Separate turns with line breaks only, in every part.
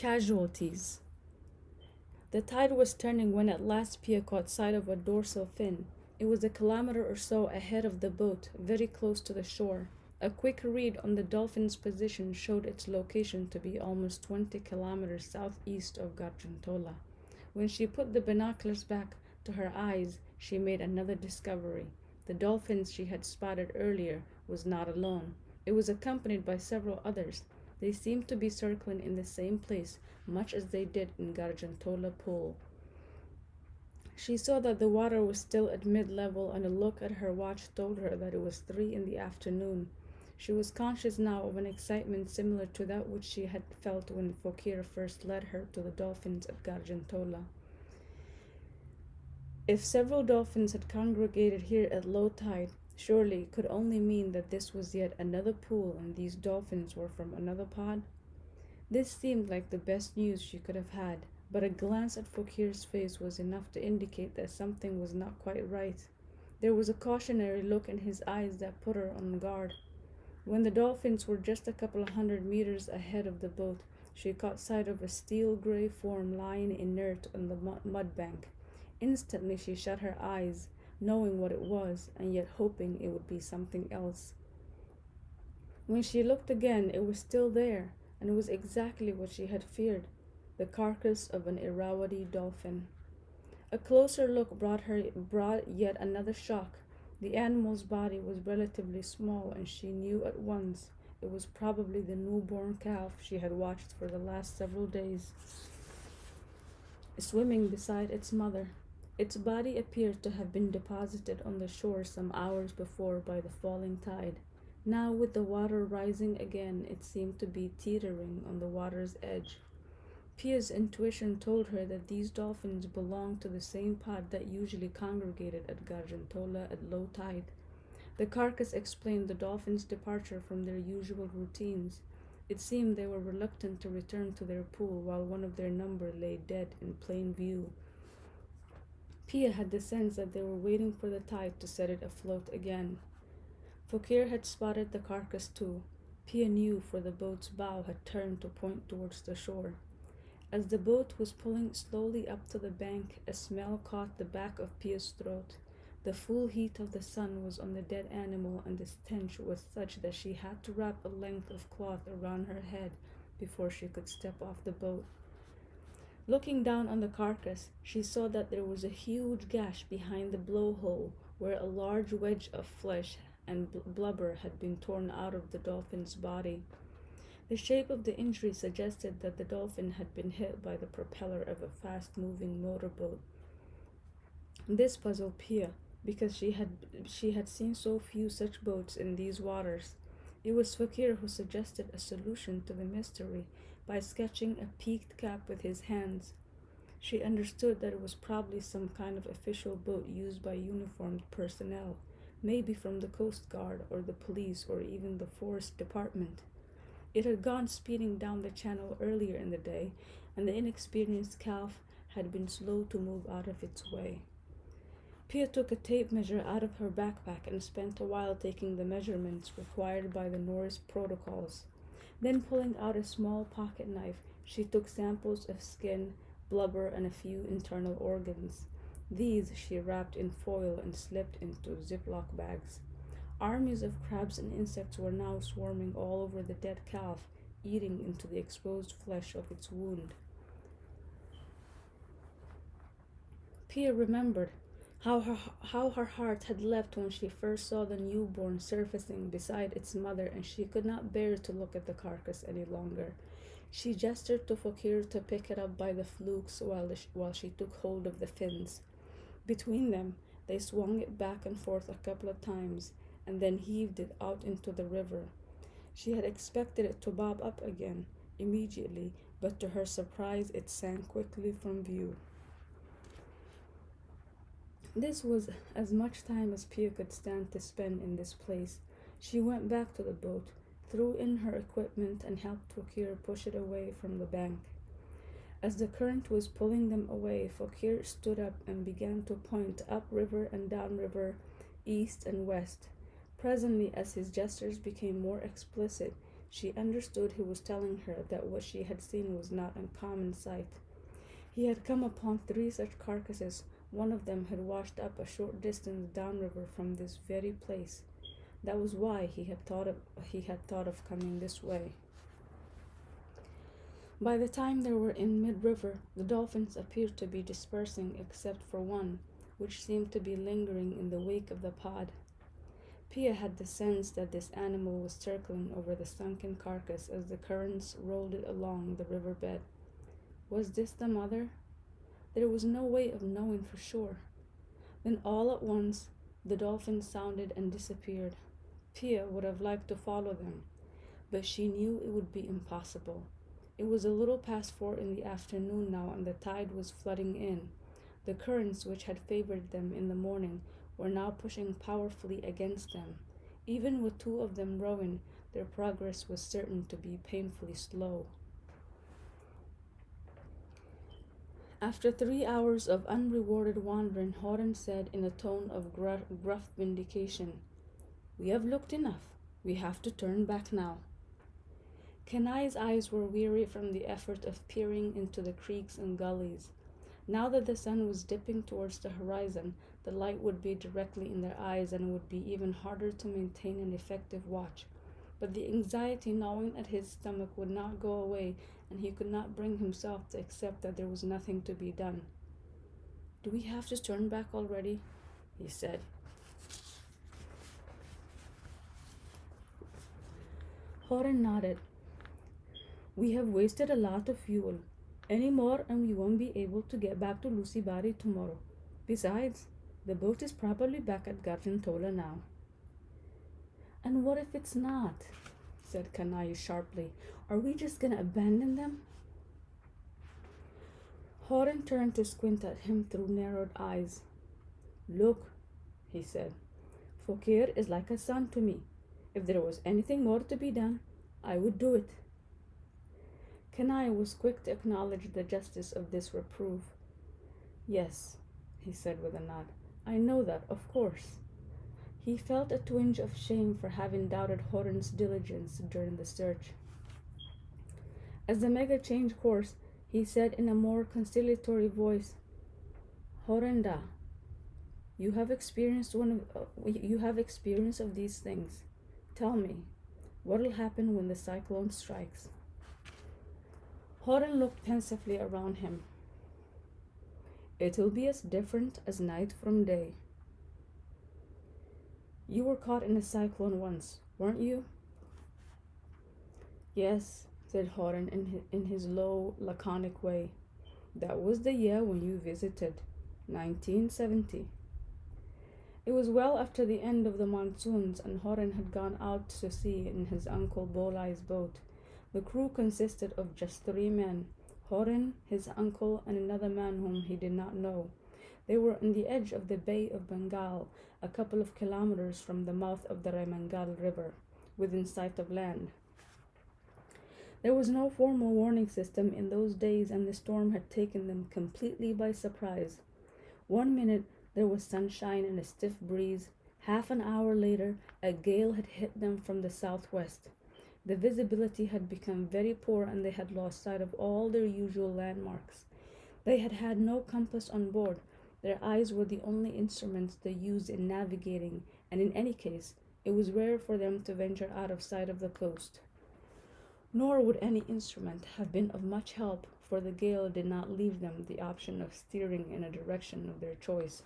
Casualties. The tide was turning when at last Pia caught sight of a dorsal fin. It was a kilometer or so ahead of the boat, very close to the shore. A quick read on the dolphin's position showed its location to be almost 20 kilometers southeast of Gargentola. When she put the binoculars back to her eyes, she made another discovery. The dolphin she had spotted earlier was not alone. It was accompanied by several others. They seemed to be circling in the same place, much as they did in Gargentola Pool. She saw that the water was still at mid-level, and a look at her watch told her that it was 3 in the afternoon. She was conscious now of an excitement similar to that which she had felt when Fokir first led her to the dolphins at Gargentola. If several dolphins had congregated here at low tide, surely it could only mean that this was yet another pool and these dolphins were from another pod. This seemed like the best news she could have had, but a glance at Fokir's face was enough to indicate that something was not quite right. There was a cautionary look in his eyes that put her on guard. When the dolphins were just a couple of 100 meters ahead of the boat, she caught sight of a steel-gray form lying inert on the mud bank. Instantly she shut her eyes, knowing what it was, and yet hoping it would be something else. When she looked again, it was still there, and it was exactly what she had feared, the carcass of an Irrawaddy dolphin. A closer look brought yet another shock. The animal's body was relatively small, and she knew at once it was probably the newborn calf she had watched for the last several days, swimming beside its mother. Its body appeared to have been deposited on the shore some hours before by the falling tide. Now, with the water rising again, it seemed to be teetering on the water's edge. Pia's intuition told her that these dolphins belonged to the same pod that usually congregated at Gargentola at low tide. The carcass explained the dolphins' departure from their usual routines. It seemed they were reluctant to return to their pool while one of their number lay dead in plain view. Pia had the sense that they were waiting for the tide to set it afloat again. Fokir had spotted the carcass too. Pia knew, for the boat's bow had turned to point towards the shore. As the boat was pulling slowly up to the bank, a smell caught the back of Pia's throat. The full heat of the sun was on the dead animal, and the stench was such that she had to wrap a length of cloth around her head before she could step off the boat. Looking down on the carcass, she saw that there was a huge gash behind the blowhole where a large wedge of flesh and blubber had been torn out of the dolphin's body. The shape of the injury suggested that the dolphin had been hit by the propeller of a fast-moving motorboat. This puzzled Pia, because she had seen so few such boats in these waters. It was Fakir who suggested a solution to the mystery by sketching a peaked cap with his hands. She understood that it was probably some kind of official boat used by uniformed personnel, maybe from the Coast Guard or the police or even the Forest Department. It had gone speeding down the channel earlier in the day, and the inexperienced calf had been slow to move out of its way. Pia took a tape measure out of her backpack and spent a while taking the measurements required by the Norse protocols. Then, pulling out a small pocket knife, she took samples of skin, blubber, and a few internal organs. These she wrapped in foil and slipped into Ziploc bags. Armies of crabs and insects were now swarming all over the dead calf, eating into the exposed flesh of its wound. Pia remembered how her heart had leapt when she first saw the newborn surfacing beside its mother, and she could not bear to look at the carcass any longer. She gestured to Fakir to pick it up by the flukes while she took hold of the fins. Between them, they swung it back and forth a couple of times, and then heaved it out into the river. She had expected it to bob up again immediately, but to her surprise it sank quickly from view. This was as much time as Pia could stand to spend in this place. She went back to the boat, threw in her equipment, and helped Fakir push it away from the bank. As the current was pulling them away, Fakir stood up and began to point upriver and downriver, east and west. Presently, as his gestures became more explicit, She understood he was telling her that what she had seen was not a common sight. He had come upon three such carcasses. One of them had washed up a short distance downriver from this very place. That was why he had thought of coming this way. By the time they were in mid-river, the dolphins appeared to be dispersing except for one, which seemed to be lingering in the wake of the pod. Pia had the sense that this animal was circling over the sunken carcass as the currents rolled it along the river bed. Was this the mother? There was no way of knowing for sure. Then all at once, the dolphins sounded and disappeared. Pia would have liked to follow them, but she knew it would be impossible. It was a little past 4 in the afternoon now, and the tide was flooding in. The currents which had favored them in the morning were now pushing powerfully against them. Even with two of them rowing, their progress was certain to be painfully slow. After 3 hours of unrewarded wandering, Horan said in a tone of gruff vindication, "We have looked enough. We have to turn back now." Kenai's eyes were weary from the effort of peering into the creeks and gullies. Now that the sun was dipping towards the horizon, the light would be directly in their eyes and it would be even harder to maintain an effective watch. But the anxiety gnawing at his stomach would not go away, and he could not bring himself to accept that there was nothing to be done. "Do we have to turn back already?" he said. Horan nodded. "We have wasted a lot of fuel. Any more and we won't be able to get back to Lucy Bari tomorrow. Besides, the boat is probably back at Gargentola now." "And what if it's not?" said Kanai sharply. "Are we just gonna abandon them?" Horan turned to squint at him through narrowed eyes. "Look," he said, "Fokir is like a son to me. If there was anything more to be done, I would do it." Kanai was quick to acknowledge the justice of this reproof. "Yes," he said with a nod. "I know that, of course." He felt a twinge of shame for having doubted Horan's diligence during the search. As the Mega changed course, he said in a more conciliatory voice, "Horanda, you have experience of these things. Tell me, what'll happen when the cyclone strikes?" Horan looked pensively around him. "It'll be as different as night from day." "You were caught in a cyclone once, weren't you?" "Yes," said Horan in his low, laconic way. "That was the year when you visited, 1970. It was well after the end of the monsoons, and Horan had gone out to sea in his uncle Bolai's boat. The crew consisted of just 3 men, Horan, his uncle, and another man whom he did not know. They were on the edge of the Bay of Bengal, a couple of kilometers from the mouth of the Remangal River, within sight of land. There was no formal warning system in those days, and the storm had taken them completely by surprise. One minute there was sunshine and a stiff breeze. Half an hour later, a gale had hit them from the southwest. The visibility had become very poor, and they had lost sight of all their usual landmarks. They had had no compass on board. Their eyes were the only instruments they used in navigating, and in any case, it was rare for them to venture out of sight of the coast. Nor would any instrument have been of much help, for the gale did not leave them the option of steering in a direction of their choice.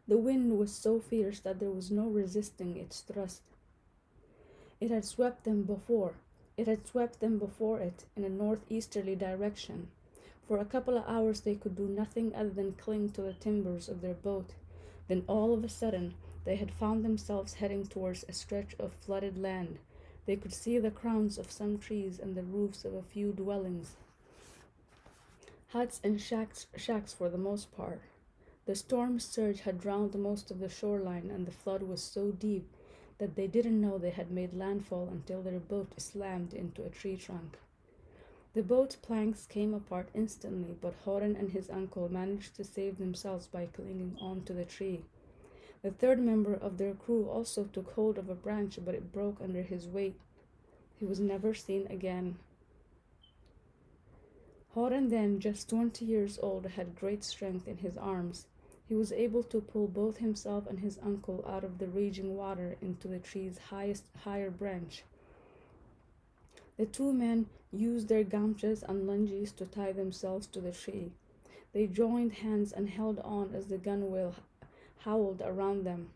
The wind was so fierce that there was no resisting its thrust. It had swept them before it in a northeasterly direction. For a couple of hours they could do nothing other than cling to the timbers of their boat. Then all of a sudden they had found themselves heading towards a stretch of flooded land. They could see the crowns of some trees and the roofs of a few dwellings, huts and shacks for the most part. The storm's surge had drowned most of the shoreline, and the flood was so deep that they didn't know they had made landfall until their boat slammed into a tree trunk. The boat's planks came apart instantly, but Horan and his uncle managed to save themselves by clinging on to the tree. The third member of their crew also took hold of a branch, but it broke under his weight. He was never seen again. Horan, then just 20 years old, had great strength in his arms. He was able to pull both himself and his uncle out of the raging water into the tree's higher branch. The two men used their gamchas and lunges to tie themselves to the tree. They joined hands and held on as the gunwale howled around them.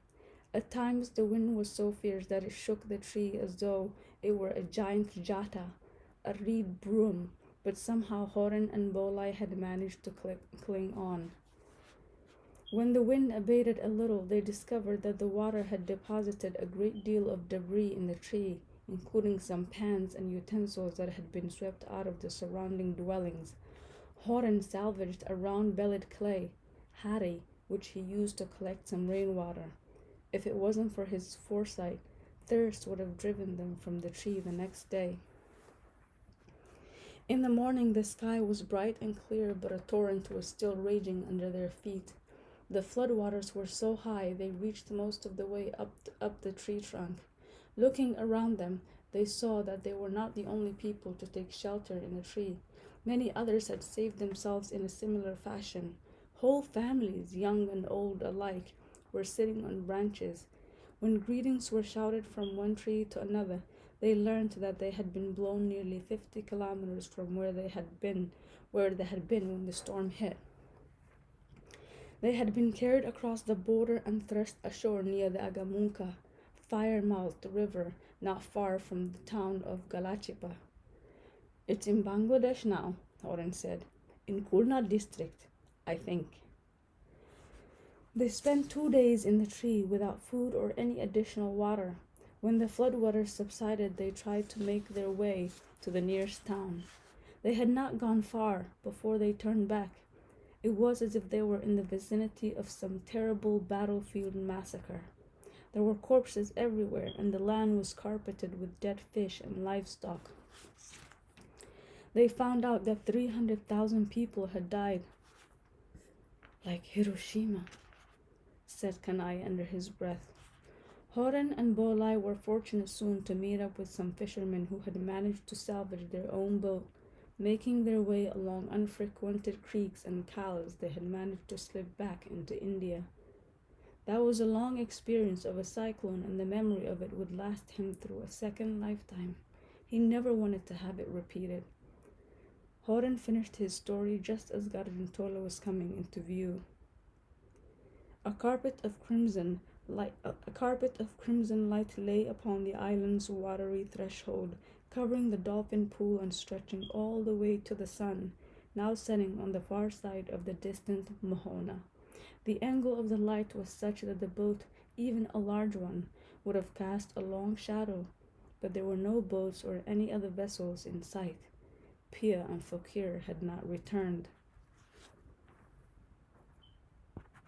At times the wind was so fierce that it shook the tree as though it were a giant jata, a reed broom, but somehow Horan and Bolai had managed to cling on. When the wind abated a little, they discovered that the water had deposited a great deal of debris in the tree, including some pans and utensils that had been swept out of the surrounding dwellings. Horan salvaged a round-bellied clay, hati, which he used to collect some rainwater. If it wasn't for his foresight, thirst would have driven them from the tree the next day. In the morning the sky was bright and clear, but a torrent was still raging under their feet. The floodwaters were so high they reached most of the way up the tree trunk. Looking around them, they saw that they were not the only people to take shelter in the tree. Many others had saved themselves in a similar fashion. Whole families, young and old alike, were sitting on branches. When greetings were shouted from one tree to another, they learned that they had been blown nearly 50 kilometers from where they had been when the storm hit. They had been carried across the border and thrust ashore near the Agamunka, fire-mouthed river not far from the town of Galachipa. "It's in Bangladesh now," Horan said. "In Kulna district, I think." They spent 2 days in the tree without food or any additional water. When the floodwaters subsided, they tried to make their way to the nearest town. They had not gone far before they turned back. It was as if they were in the vicinity of some terrible battlefield massacre. There were corpses everywhere, and the land was carpeted with dead fish and livestock. They found out that 300,000 people had died. "Like Hiroshima," said Kanai under his breath. Horan and Bolai were fortunate soon to meet up with some fishermen who had managed to salvage their own boat. Making their way along unfrequented creeks and canals, they had managed to slip back into India. That was a long experience of a cyclone, and the memory of it would last him through a second lifetime. He never wanted to have it repeated. Horan finished his story just as Garjantola was coming into view. A carpet of crimson light lay upon the island's watery threshold, covering the dolphin pool and stretching all the way to the sun, now setting on the far side of the distant Mohona. The angle of the light was such that the boat, even a large one, would have cast a long shadow, but there were no boats or any other vessels in sight. Pia and Fokir had not returned.